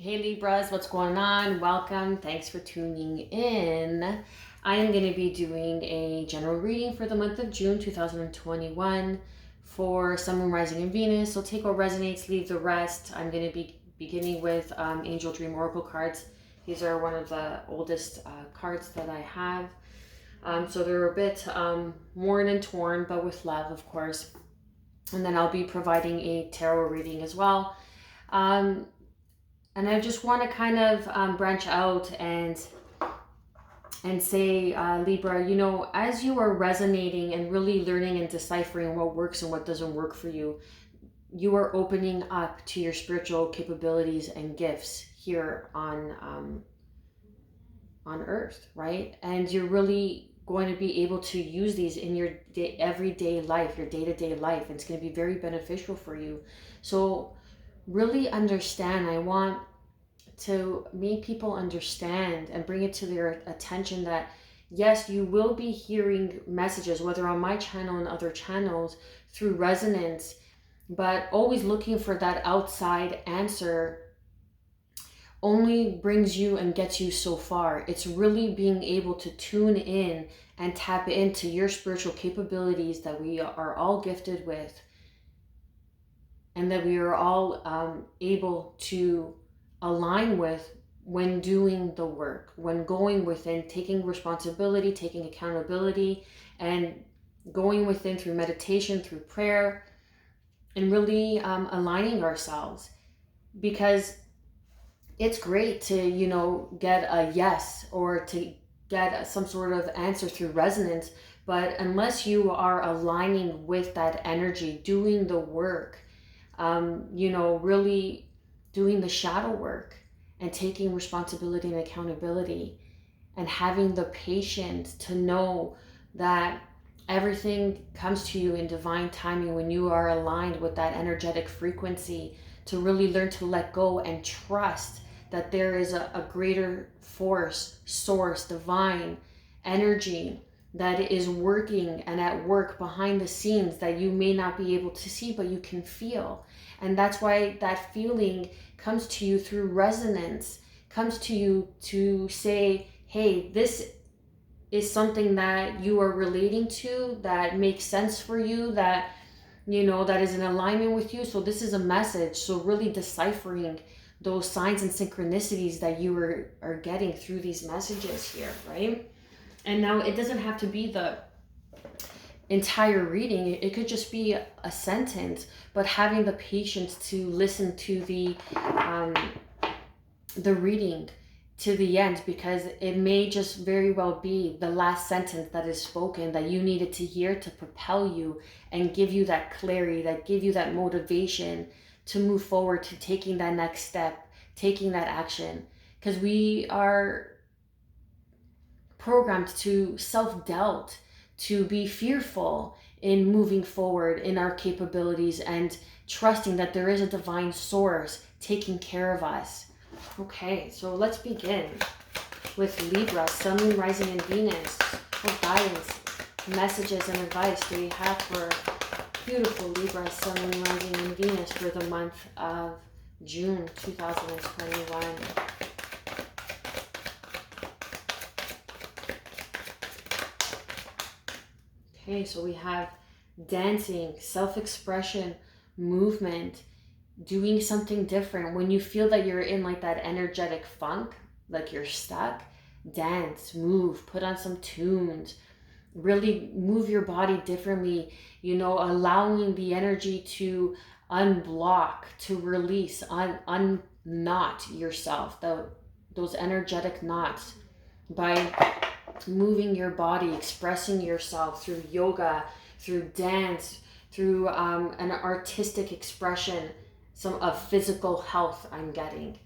Hey Libras, what's going on? Welcome. Thanks for tuning in. I am going to be doing a general reading for the month of June 2021 for Sun, Moon, Rising, and Venus. So take what resonates, leave the rest. I'm going to be beginning with Angel Dream Oracle cards. These are one of the oldest cards that I have. So they're a bit worn and torn, but with love, of course. And then I'll be providing a tarot reading as well. And I just want to kind of branch out and say, Libra, as you are resonating and really learning and deciphering what works and what doesn't work for you, you are opening up to your spiritual capabilities and gifts here on Earth, right? And you're really going to be able to use these in your everyday life, your day-to-day life, and it's going to be very beneficial for you. So really understand. I want to make people understand and bring it to their attention that yes, you will be hearing messages, whether on my channel and other channels, through resonance, but always looking for that outside answer only brings you and gets you so far. It's really being able to tune in and tap into your spiritual capabilities that we are all gifted with, and that we are all able to align with when doing the work, when going within, taking responsibility, taking accountability, and going within through meditation, through prayer, and really aligning ourselves. Because it's great to, get a yes or to get some sort of answer through resonance, but unless you are aligning with that energy, doing the work, really doing the shadow work and taking responsibility and accountability and having the patience to know that everything comes to you in divine timing when you are aligned with that energetic frequency, to really learn to let go and trust that there is a greater force, source, divine energy that is working and at work behind the scenes that you may not be able to see, but you can feel. And that's why that feeling comes to you through resonance, comes to you to say, hey, this is something that you are relating to, that makes sense for you, that that is in alignment with you. So this is a message. So really deciphering those signs and synchronicities that you are getting through these messages here, right? And now it doesn't have to be the entire reading. It could just be a sentence, but having the patience to listen to the reading to the end, because it may just very well be the last sentence that is spoken that you needed to hear to propel you and give you that clarity, that give you that motivation to move forward, to taking that next step, taking that action. Because we are programmed to self-doubt, to be fearful in moving forward in our capabilities and trusting that there is a divine source taking care of us. Okay, so let's begin with Libra, Sun, Moon, Rising, and Venus. What guidance, messages, and advice do we have for beautiful Libra, Sun, Moon, Rising, and Venus for the month of June 2021? Okay, so we have dancing, self-expression, movement, doing something different. When you feel that you're in like that energetic funk, like you're stuck, dance, move, put on some tunes, really move your body differently, allowing the energy to unblock, to release, unknot yourself, those energetic knots by moving your body, expressing yourself through yoga, through dance, through an artistic expression, some of physical health I'm getting.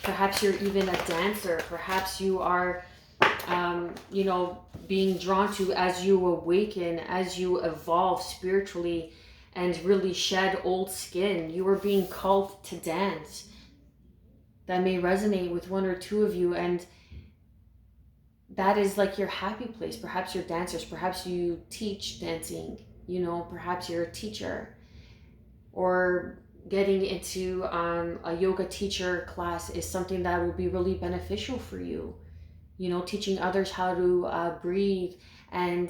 Perhaps you're even a dancer. Perhaps you are, being drawn to, as you awaken, as you evolve spiritually and really shed old skin, you are being called to dance. That may resonate with one or two of you, and that is like your happy place. Perhaps you're dancers. Perhaps you teach dancing. Perhaps you're a teacher. Or getting into a yoga teacher class is something that will be really beneficial for you. You know, teaching others how to breathe and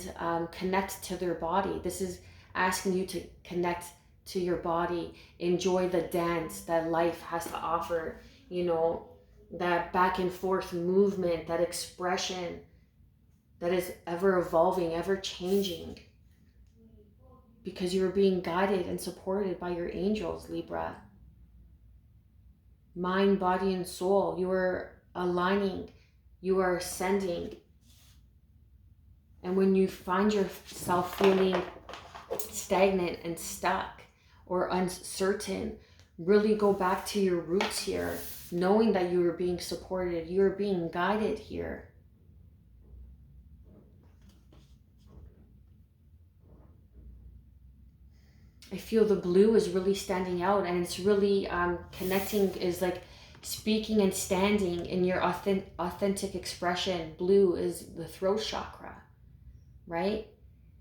connect to their body. This is asking you to connect to your body, enjoy the dance that life has to offer, you know, that back and forth movement, that expression that is ever evolving, ever changing, because you are being guided and supported by your angels, Libra. Mind, body, and soul, you are aligning, you are ascending. And when you find yourself feeling stagnant and stuck or uncertain, really go back to your roots here, knowing that you are being supported, you are being guided here. I feel the blue is really standing out, and it's really connecting, is like speaking and standing in your authentic expression. Blue is the throat chakra, right?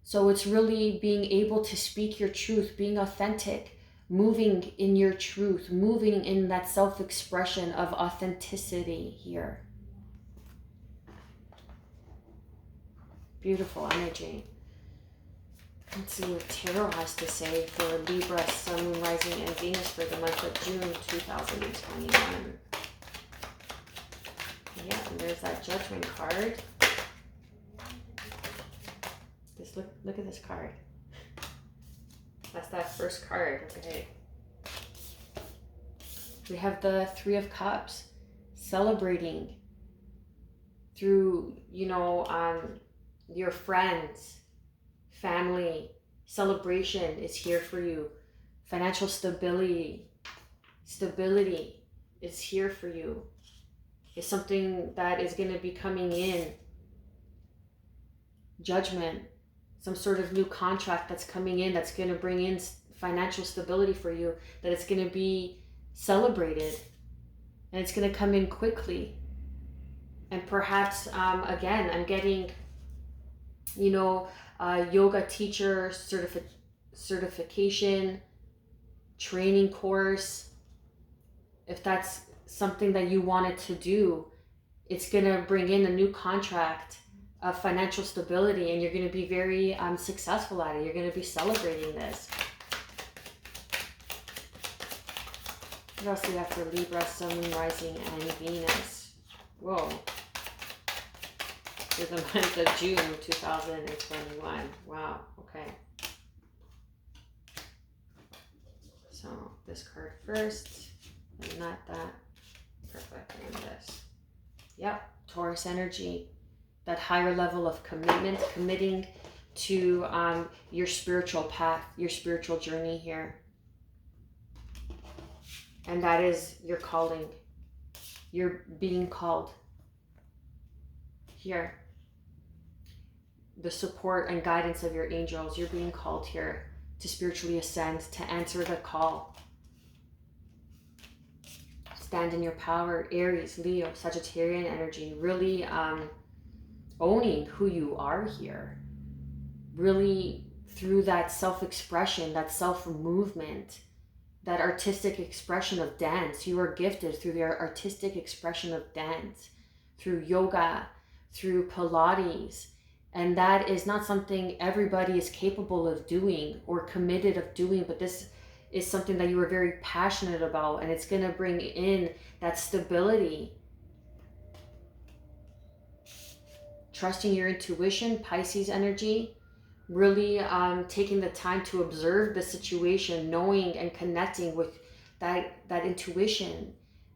So it's really being able to speak your truth, being authentic, moving in your truth, moving in that self-expression of authenticity here. Beautiful energy. Let's see what Tarot has to say for Libra, Sun, Moon, Rising, and Venus for the month of June 2021. Yeah, and there's that Judgment card. Just look at this card. That's that first card. Okay. We have the Three of Cups, celebrating through, you know, your friends, family. Celebration is here for you. Financial stability is here for you. It's something that is going to be coming in. Judgment, some sort of new contract that's coming in, that's going to bring in financial stability for you, that it's going to be celebrated, and it's going to come in quickly. And perhaps, again, I'm getting, you know, yoga teacher certification, training course. If that's something that you wanted to do, it's going to bring in a new contract of financial stability, and you're going to be very successful at it. You're going to be celebrating this. What else do we have for Libra, Sun, Moon, Rising, and Venus? Whoa. For the month of June 2021. Wow, okay. So this card first, and not that. Perfect, and this. Yep, Taurus energy. That higher level of commitment, committing to your spiritual path, your spiritual journey here. And that is your calling. You're being called here. The support and guidance of your angels, you're being called here to spiritually ascend, to answer the call. Stand in your power. Aries, Leo, Sagittarian energy, really owning who you are here. Really through that self-expression, that self-movement, that artistic expression of dance. You are gifted through the artistic expression of dance, through yoga, through Pilates. And that is not something everybody is capable of doing or committed of doing, but this is something that you are very passionate about, and it's going to bring in that stability. Trusting your intuition, Pisces energy, really taking the time to observe the situation, knowing and connecting with that intuition,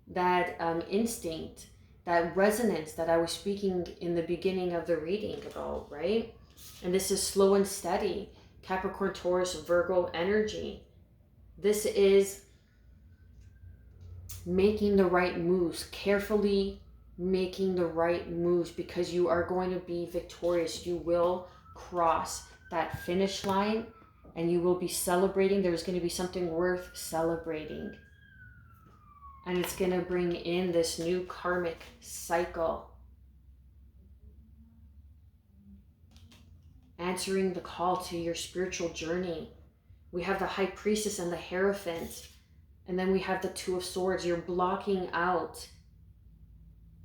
that instinct, that resonance that I was speaking in the beginning of the reading about, right? And this is slow and steady. Capricorn, Taurus, Virgo energy. This is making the right moves, carefully making the right moves, because you are going to be victorious. You will cross that finish line and you will be celebrating. There's going to be something worth celebrating. And it's going to bring in this new karmic cycle. Answering the call to your spiritual journey. We have the High Priestess and the Hierophant. And then we have the Two of Swords. You're blocking out,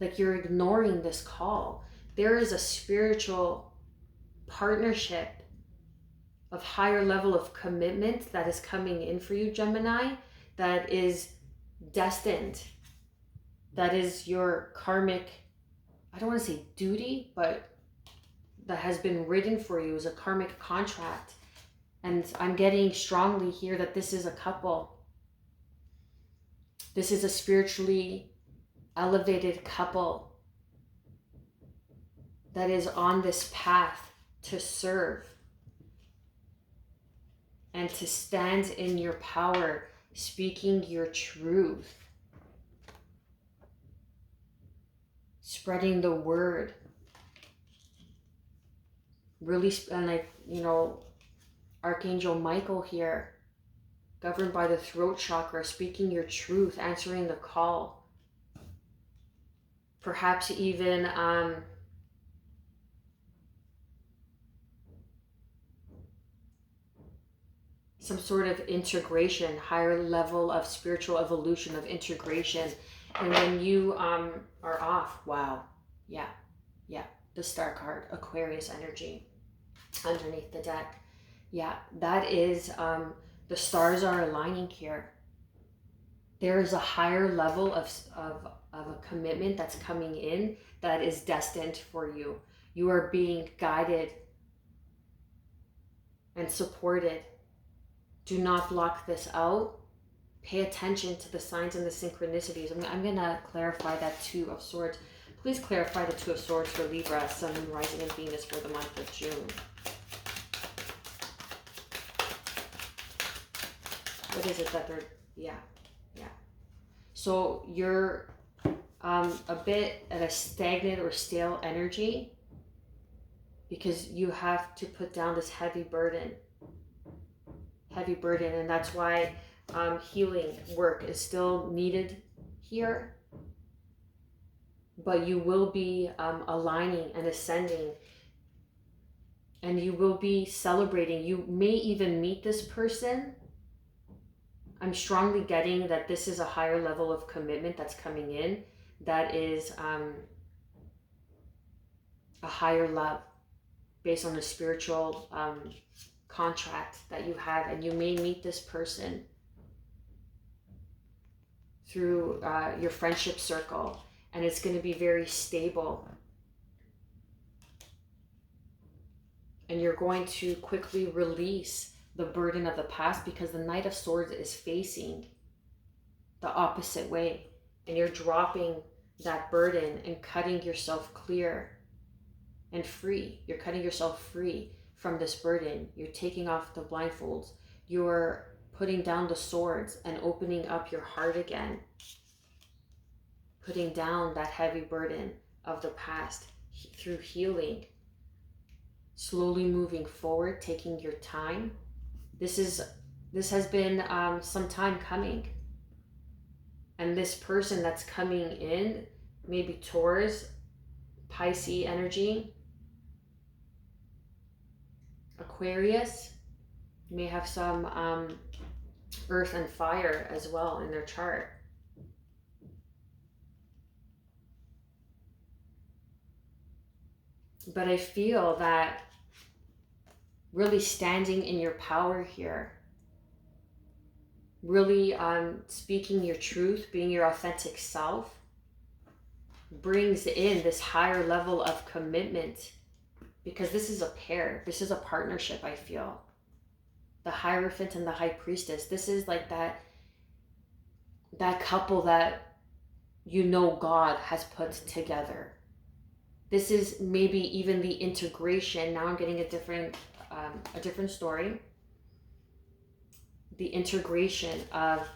like you're ignoring this call. There is a spiritual partnership of higher level of commitment that is coming in for you, Gemini, that is destined. That is your karmic, I don't want to say duty, but that has been written for you as a karmic contract. And I'm getting strongly here that this is a couple. This is a spiritually elevated couple that is on this path to serve and to stand in your power, speaking your truth, spreading the word. Really, and like, you know, Archangel Michael here, governed by the throat chakra, speaking your truth, answering the call. Perhaps even some sort of integration, higher level of spiritual evolution, of integration. And when you are off, wow, yeah, the star card, Aquarius energy underneath the deck. Yeah, that is, the stars are aligning here. There is a higher level of a commitment that's coming in that is destined for you. You are being guided and supported. Do not block this out. Pay attention to the signs and the synchronicities. I'm going to clarify that Two of Swords. Please clarify the Two of Swords for Libra, Sun, Moon, Rising, and Venus for the month of June. What is it that they're, yeah. So you're a bit at a stagnant or stale energy because you have to put down this heavy burden. And that's why healing work is still needed here. But you will be aligning and ascending, and you will be celebrating. You may even meet this person. I'm strongly getting that this is a higher level of commitment that's coming in, that is a higher love based on a spiritual contract that you have, and you may meet this person through your friendship circle, and it's going to be very stable, and you're going to quickly release the burden of the past, because the Knight of Swords is facing the opposite way, and you're dropping that burden and cutting yourself clear and free. You're cutting yourself free from this burden. You're taking off the blindfolds. You're putting down the swords and opening up your heart again, putting down that heavy burden of the past through healing, slowly moving forward, taking your time. This has been some time coming, and this person that's coming in, maybe Taurus, Pisces energy, Aquarius, may have some earth and fire as well in their chart. But I feel that really standing in your power here, really speaking your truth, being your authentic self, brings in this higher level of commitment, because this is a pair. This is a partnership, I feel. The Hierophant and the High Priestess. This is like that couple that you know God has put together. This is maybe even the integration. Now I'm getting a different story. The integration of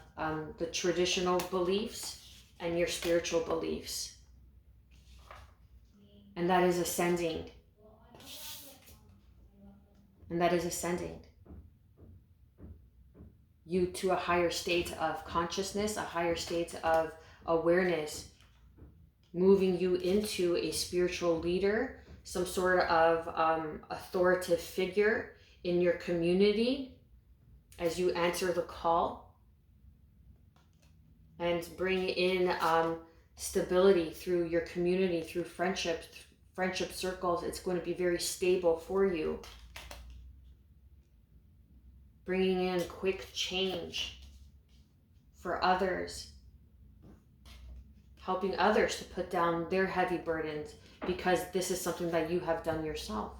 the traditional beliefs and your spiritual beliefs. And that is ascending. You to a higher state of consciousness, a higher state of awareness, moving you into a spiritual leader, some sort of authoritative figure in your community as you answer the call. and bring in stability through your community, through friendship circles. It's going to be very stable for you. Bringing in quick change for others. Helping others to put down their heavy burdens because this is something that you have done yourself.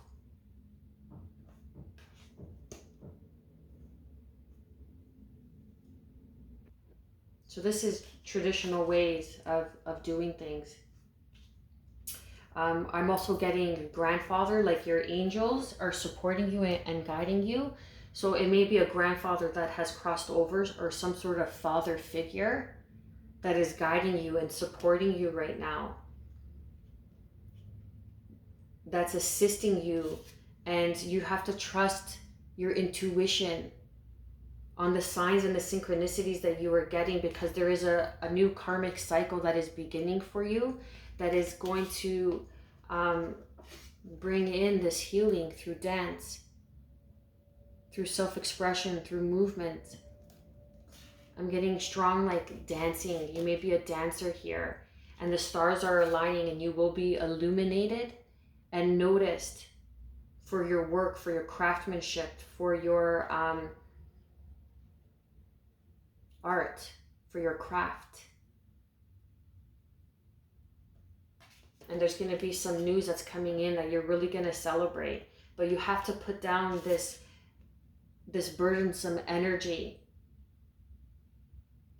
So this is traditional ways of doing things. I'm also getting grandfather, like your angels are supporting you and guiding you. So it may be a grandfather that has crossed over, or some sort of father figure that is guiding you and supporting you right now. That's assisting you, and you have to trust your intuition on the signs and the synchronicities that you are getting, because there is a new karmic cycle that is beginning for you that is going to bring in this healing through dance, through self-expression, through movement. I'm getting strong like dancing. You may be a dancer here, and the stars are aligning, and you will be illuminated and noticed for your work, for your craftsmanship, for your art, for your craft. And there's going to be some news that's coming in that you're really going to celebrate. But you have to put down this burdensome energy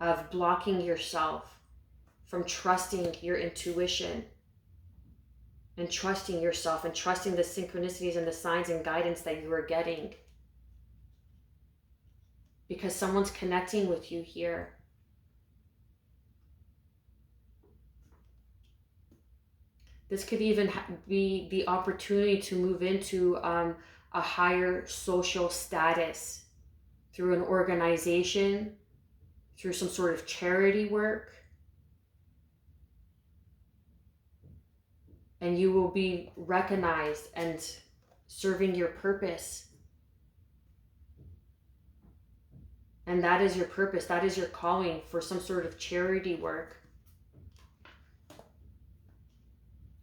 of blocking yourself from trusting your intuition and trusting yourself and trusting the synchronicities and the signs and guidance that you are getting. Because someone's connecting with you here. This could even be the opportunity to move into a higher social status through an organization, through some sort of charity work. And you will be recognized and serving your purpose. And that is your purpose. That is your calling for some sort of charity work,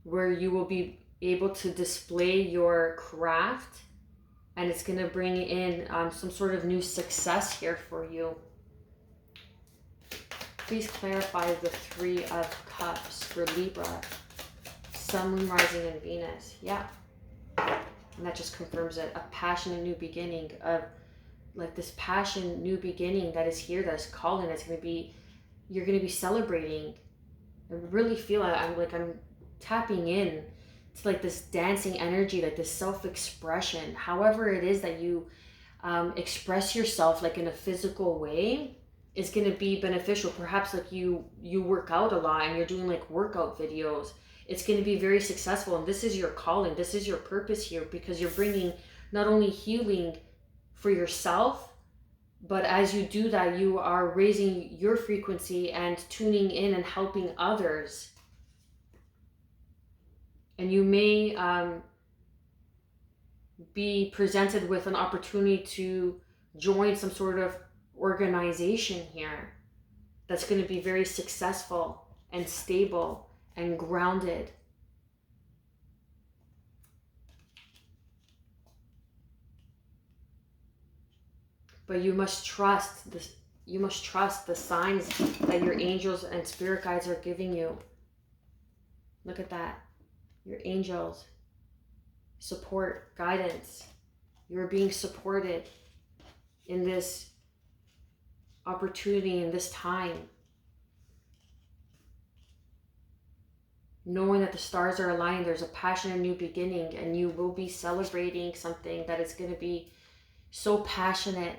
where you will be able to display your craft, and it's going to bring in some sort of new success here for you. Please clarify the 3 of Cups for Libra, Sun, Moon, Rising, and Venus. Yeah. And that just confirms it. A passion, a new beginning, of like this passion, new beginning that is here, that is calling, that's going to be, you're going to be celebrating. I really feel I'm tapping in to like this dancing energy, like this self-expression. However it is that you express yourself, like in a physical way, is going to be beneficial. Perhaps like you work out a lot and you're doing like workout videos. It's going to be very successful, and this is your calling. This is your purpose here, because you're bringing not only healing for yourself, but as you do that, you are raising your frequency and tuning in and helping others. And you may be presented with an opportunity to join some sort of organization here that's going to be very successful and stable and grounded. But you must trust this. You must trust the signs that your angels and spirit guides are giving you. Look at that. Your angels, support, guidance. You're being supported in this opportunity, in this time. Knowing that the stars are aligning, there's a passion, a new beginning, and you will be celebrating something that is going to be so passionate,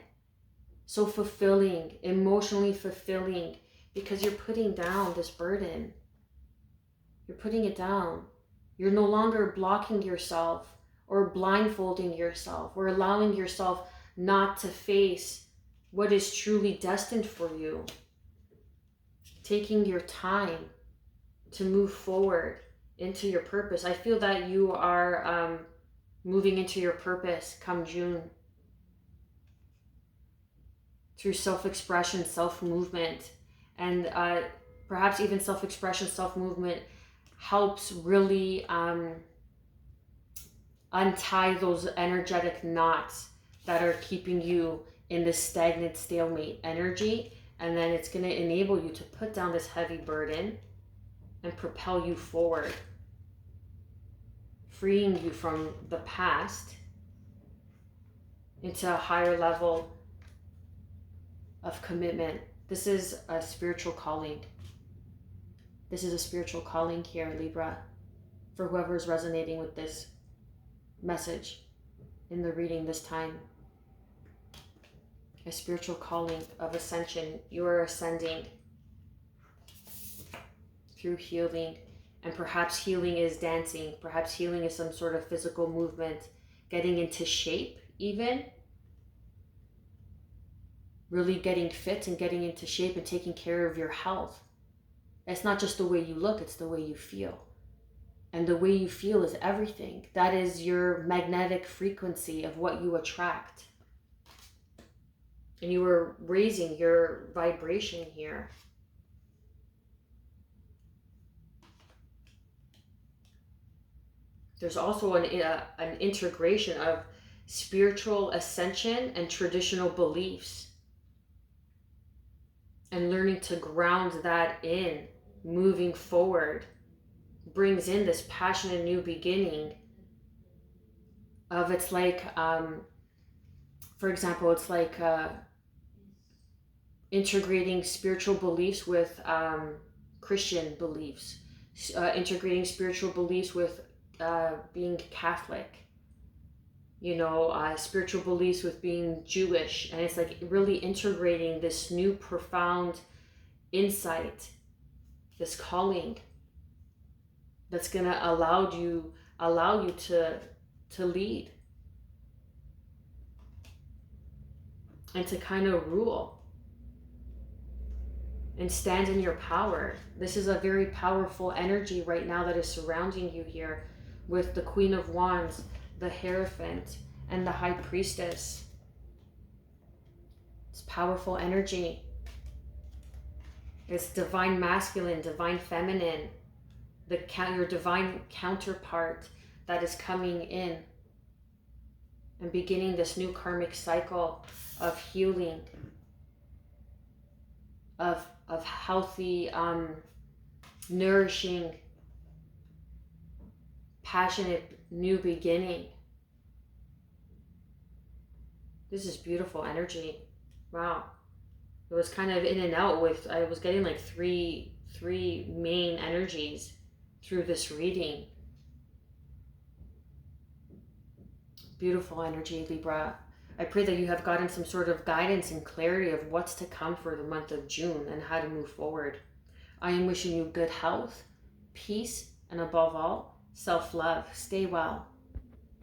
so fulfilling, emotionally fulfilling, because you're putting down this burden. You're putting it down. You're no longer blocking yourself or blindfolding yourself or allowing yourself not to face what is truly destined for you. Taking your time to move forward into your purpose. I feel that you are moving into your purpose come June, through self-expression, self-movement, And perhaps even self-expression, self-movement helps really untie those energetic knots that are keeping you in this stagnant stalemate energy. And then it's going to enable you to put down this heavy burden and propel you forward, freeing you from the past into a higher level of commitment. This is a spiritual calling. This is a spiritual calling here, Libra, for whoever is resonating with this message in the reading this time. A spiritual calling of ascension. You are ascending through healing, and perhaps healing is dancing. Perhaps healing is some sort of physical movement, getting into shape even. Really getting fit and getting into shape and taking care of your health. It's not just the way you look, it's the way you feel. And the way you feel is everything. That is your magnetic frequency of what you attract. And you are raising your vibration here. There's also an integration of spiritual ascension and traditional beliefs. And learning to ground that in, moving forward, brings in this passionate new beginning of, it's like, for example, it's like integrating spiritual beliefs with Christian beliefs, integrating spiritual beliefs with being Catholic, you know, spiritual beliefs with being Jewish. And it's like really integrating this new profound insight, this calling that's going to allow you to lead and to kind of rule and stand in your power. This is a very powerful energy right now that is surrounding you here, with the Queen of Wands, the Hierophant, and the High Priestess. It's powerful energy. It's divine masculine, divine feminine, your divine counterpart that is coming in and beginning this new karmic cycle of healing, of healthy, nourishing, passionate new beginning. This is beautiful energy. Wow. It was kind of in and out with, I was getting like three main energies through this reading. Beautiful energy, Libra. I pray that you have gotten some sort of guidance and clarity of what's to come for the month of June and how to move forward. I am wishing you good health, peace, and above all, self-love. Stay well.